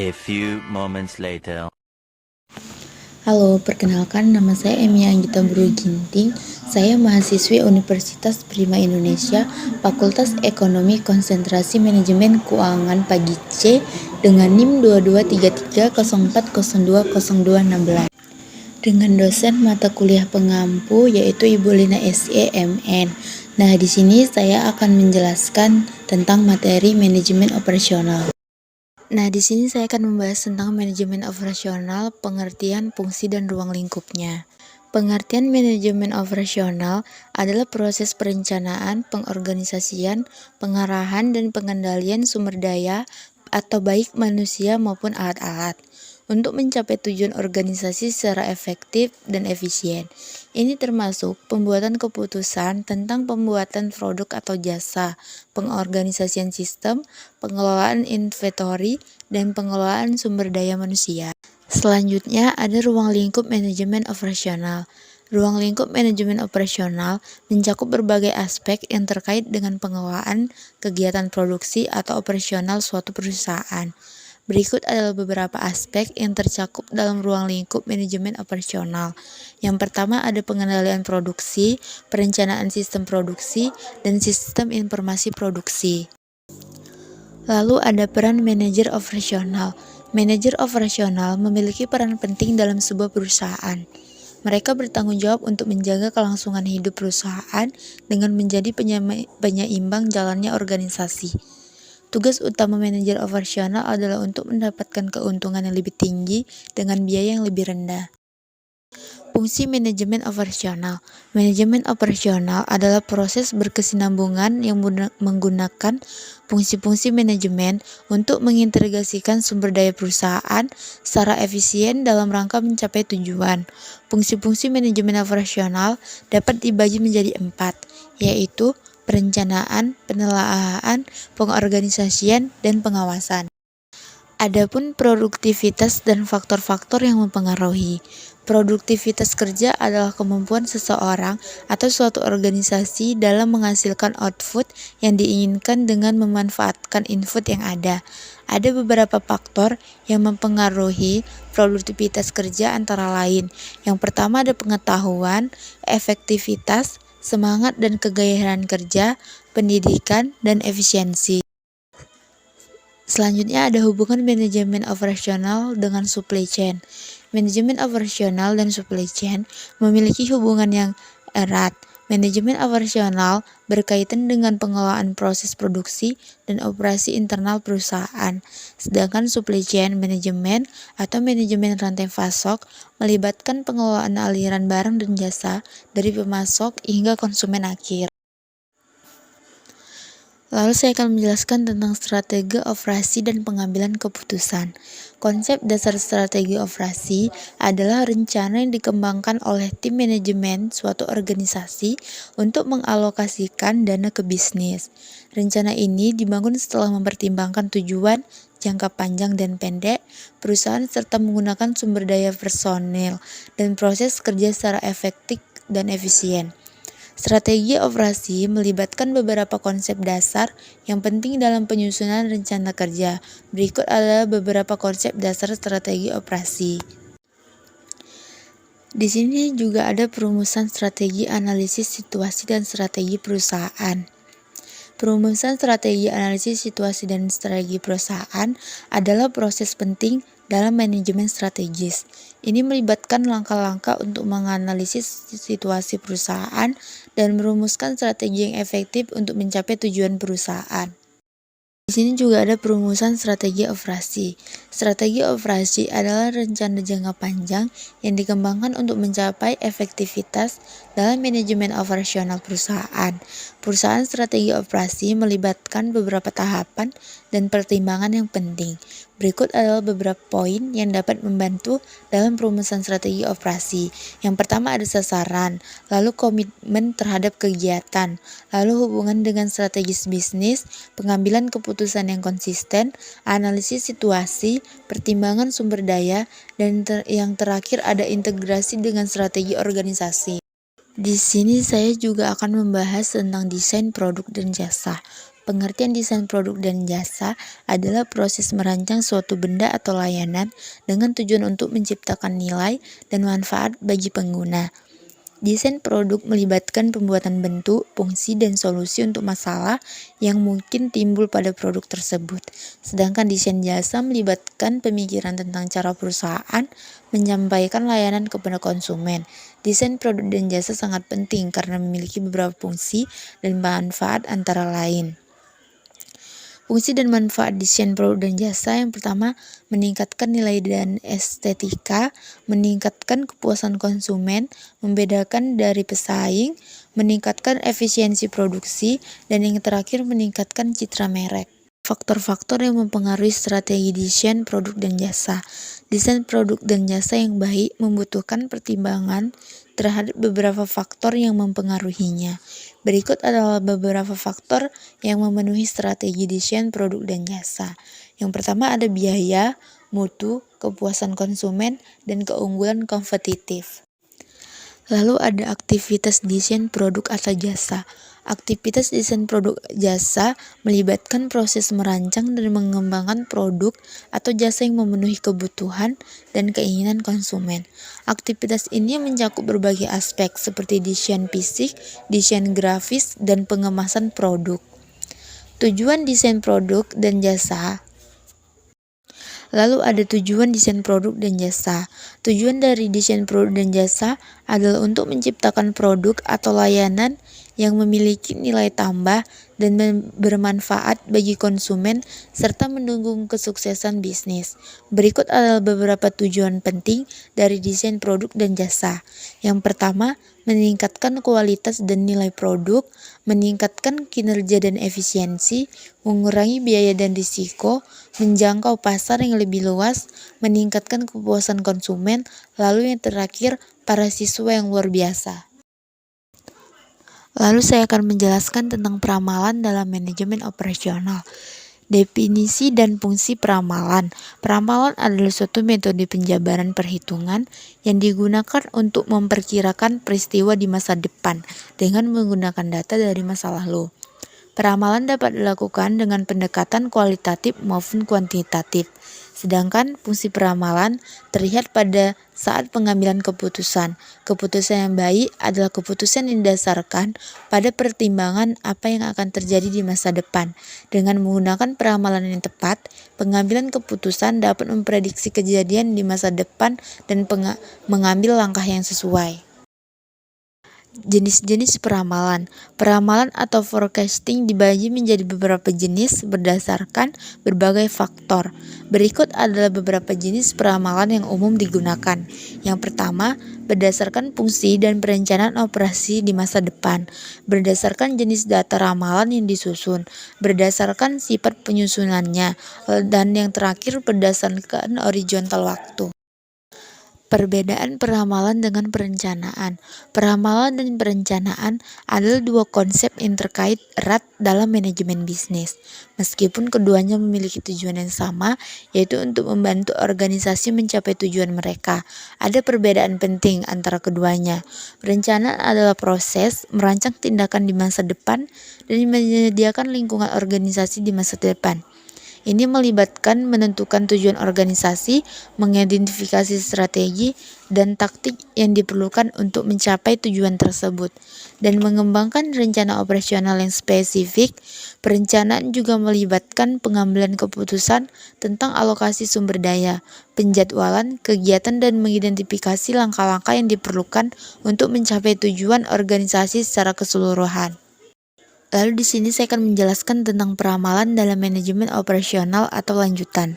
A few moments later. Halo, perkenalkan nama saya Emi Anggita Buru Ginting. Saya mahasiswi Universitas Prima Indonesia, Fakultas Ekonomi Konsentrasi Manajemen Keuangan Pagi C dengan NIM 223304020216 dengan dosen mata kuliah pengampu yaitu Ibu Lina SE MN. Nah, di sini saya akan menjelaskan tentang materi manajemen operasional. Nah, di sini saya akan membahas tentang manajemen operasional, pengertian, fungsi, dan ruang lingkupnya. Pengertian manajemen operasional adalah proses perencanaan, pengorganisasian, pengarahan, dan pengendalian sumber daya atau baik manusia maupun alat-alat untuk mencapai tujuan organisasi secara efektif dan efisien. Ini termasuk pembuatan keputusan tentang pembuatan produk atau jasa, pengorganisasian sistem, pengelolaan inventory, dan pengelolaan sumber daya manusia. Selanjutnya ada ruang lingkup manajemen operasional. Ruang lingkup manajemen operasional mencakup berbagai aspek yang terkait dengan pengelolaan kegiatan produksi atau operasional suatu perusahaan. Berikut adalah beberapa aspek yang tercakup dalam ruang lingkup manajemen operasional. Yang pertama ada pengendalian produksi, perencanaan sistem produksi, dan sistem informasi produksi. Lalu ada peran manajer operasional. Manajer operasional memiliki peran penting dalam sebuah perusahaan. Mereka bertanggung jawab untuk menjaga kelangsungan hidup perusahaan dengan menjadi penyeimbang jalannya organisasi. Tugas utama manajer operasional adalah untuk mendapatkan keuntungan yang lebih tinggi dengan biaya yang lebih rendah. Fungsi manajemen operasional. Manajemen operasional adalah proses berkesinambungan yang menggunakan fungsi-fungsi manajemen untuk mengintegrasikan sumber daya perusahaan secara efisien dalam rangka mencapai tujuan. Fungsi-fungsi manajemen operasional dapat dibagi menjadi 4, yaitu perencanaan, penelaahan, pengorganisasian, dan pengawasan. Adapun produktivitas dan faktor-faktor yang mempengaruhi. Produktivitas kerja adalah kemampuan seseorang atau suatu organisasi dalam menghasilkan output yang diinginkan dengan memanfaatkan input yang ada. Ada beberapa faktor yang mempengaruhi produktivitas kerja antara lain. Yang pertama ada pengetahuan, efektivitas, semangat dan kegairahan kerja, pendidikan, dan efisiensi. Selanjutnya ada hubungan manajemen operasional dengan supply chain. Manajemen operasional dan supply chain memiliki hubungan yang erat. Manajemen operasional berkaitan dengan pengelolaan proses produksi dan operasi internal perusahaan, sedangkan supply chain manajemen atau manajemen rantai pasok melibatkan pengelolaan aliran barang dan jasa dari pemasok hingga konsumen akhir. Lalu saya akan menjelaskan tentang strategi operasi dan pengambilan keputusan. Konsep dasar strategi operasi adalah rencana yang dikembangkan oleh tim manajemen suatu organisasi untuk mengalokasikan dana ke bisnis. Rencana ini dibangun setelah mempertimbangkan tujuan, jangka panjang dan pendek, perusahaan serta menggunakan sumber daya personil dan proses kerja secara efektif dan efisien. Strategi operasi melibatkan beberapa konsep dasar yang penting dalam penyusunan rencana kerja. Berikut adalah beberapa konsep dasar strategi operasi. Di sini juga ada perumusan strategi analisis situasi dan strategi perusahaan. Perumusan strategi analisis situasi dan strategi perusahaan adalah proses penting dalam manajemen strategis. Ini melibatkan langkah-langkah untuk menganalisis situasi perusahaan dan merumuskan strategi yang efektif untuk mencapai tujuan perusahaan. Di sini juga ada perumusan strategi operasi. Strategi operasi adalah rencana jangka panjang yang dikembangkan untuk mencapai efektivitas dalam manajemen operasional perusahaan. Perusahaan strategi operasi melibatkan beberapa tahapan dan pertimbangan yang penting. Berikut adalah beberapa poin yang dapat membantu dalam perumusan strategi operasi. Yang pertama ada sasaran, lalu komitmen terhadap kegiatan, lalu hubungan dengan strategis bisnis, pengambilan keputusan yang konsisten, analisis situasi, pertimbangan sumber daya, dan yang terakhir ada integrasi dengan strategi organisasi. Di sini saya juga akan membahas tentang desain produk dan jasa. Pengertian desain produk dan jasa adalah proses merancang suatu benda atau layanan dengan tujuan untuk menciptakan nilai dan manfaat bagi pengguna. Desain produk melibatkan pembuatan bentuk, fungsi, dan solusi untuk masalah yang mungkin timbul pada produk tersebut. Sedangkan desain jasa melibatkan pemikiran tentang cara perusahaan menyampaikan layanan kepada konsumen. Desain produk dan jasa sangat penting karena memiliki beberapa fungsi dan manfaat antara lain. Fungsi dan manfaat desain produk dan jasa yang pertama, meningkatkan nilai dan estetika, meningkatkan kepuasan konsumen, membedakan dari pesaing, meningkatkan efisiensi produksi, dan yang terakhir meningkatkan citra merek. Faktor-faktor yang mempengaruhi strategi desain produk dan jasa. Desain produk dan jasa yang baik membutuhkan pertimbangan terhadap beberapa faktor yang mempengaruhinya. Berikut adalah beberapa faktor yang memenuhi strategi desain produk dan jasa. Yang pertama ada biaya, mutu, kepuasan konsumen, dan keunggulan kompetitif. Lalu ada aktivitas desain produk atau jasa. Aktivitas desain produk jasa melibatkan proses merancang dan mengembangkan produk atau jasa yang memenuhi kebutuhan dan keinginan konsumen. Aktivitas ini mencakup berbagai aspek seperti desain fisik, desain grafis, dan pengemasan produk. Tujuan desain produk dan jasa. Lalu ada tujuan desain produk dan jasa. Tujuan dari desain produk dan jasa adalah untuk menciptakan produk atau layanan yang memiliki nilai tambah dan bermanfaat bagi konsumen serta mendukung kesuksesan bisnis. Berikut adalah beberapa tujuan penting dari desain produk dan jasa. Yang pertama, meningkatkan kualitas dan nilai produk, meningkatkan kinerja dan efisiensi, mengurangi biaya dan risiko, menjangkau pasar yang lebih luas, meningkatkan kepuasan konsumen, lalu yang terakhir, para siswa yang luar biasa. Lalu saya akan menjelaskan tentang peramalan dalam manajemen operasional. Definisi dan fungsi peramalan. Peramalan adalah suatu metode penjabaran perhitungan yang digunakan untuk memperkirakan peristiwa di masa depan dengan menggunakan data dari masa lalu. Peramalan dapat dilakukan dengan pendekatan kualitatif maupun kuantitatif. Sedangkan fungsi peramalan terlihat pada saat pengambilan keputusan. Keputusan yang baik adalah keputusan yang didasarkan pada pertimbangan apa yang akan terjadi di masa depan. Dengan menggunakan peramalan yang tepat, pengambilan keputusan dapat memprediksi kejadian di masa depan dan mengambil langkah yang sesuai. Jenis-jenis peramalan. Peramalan atau forecasting dibagi menjadi beberapa jenis berdasarkan berbagai faktor. Berikut adalah beberapa jenis peramalan yang umum digunakan. Yang pertama, berdasarkan fungsi dan perencanaan operasi di masa depan. Berdasarkan jenis data ramalan yang disusun. Berdasarkan sifat penyusunannya. Dan yang terakhir, berdasarkan horizontal waktu. Perbedaan peramalan dengan perencanaan. Peramalan dan perencanaan adalah dua konsep yang terkait erat dalam manajemen bisnis. Meskipun keduanya memiliki tujuan yang sama, yaitu untuk membantu organisasi mencapai tujuan mereka, ada perbedaan penting antara keduanya. Perencanaan adalah proses merancang tindakan di masa depan dan menyediakan lingkungan organisasi di masa depan. Ini melibatkan menentukan tujuan organisasi, mengidentifikasi strategi dan taktik yang diperlukan untuk mencapai tujuan tersebut, dan mengembangkan rencana operasional yang spesifik. Perencanaan juga melibatkan pengambilan keputusan tentang alokasi sumber daya, penjadwalan kegiatan, dan mengidentifikasi langkah-langkah yang diperlukan untuk mencapai tujuan organisasi secara keseluruhan. Lalu di sini saya akan menjelaskan tentang peramalan dalam manajemen operasional atau lanjutan.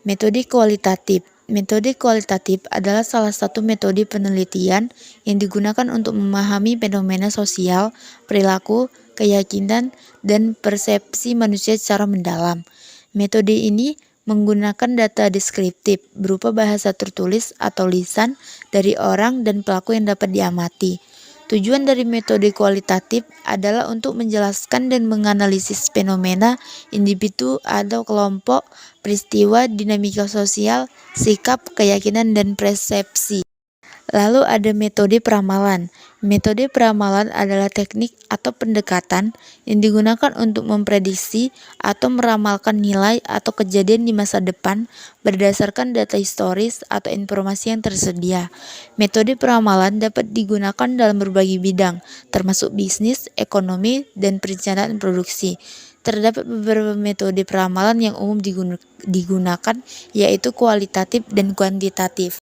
Metode kualitatif. Metode kualitatif adalah salah satu metode penelitian yang digunakan untuk memahami fenomena sosial, perilaku, keyakinan, dan persepsi manusia secara mendalam. Metode ini menggunakan data deskriptif berupa bahasa tertulis atau lisan dari orang dan pelaku yang dapat diamati. Tujuan dari metode kualitatif adalah untuk menjelaskan dan menganalisis fenomena, individu atau kelompok, peristiwa, dinamika sosial, sikap, keyakinan, dan persepsi. Lalu ada metode peramalan. Metode peramalan adalah teknik atau pendekatan yang digunakan untuk memprediksi atau meramalkan nilai atau kejadian di masa depan berdasarkan data historis atau informasi yang tersedia. Metode peramalan dapat digunakan dalam berbagai bidang, termasuk bisnis, ekonomi, dan perencanaan produksi. Terdapat beberapa metode peramalan yang umum digunakan, yaitu kualitatif dan kuantitatif.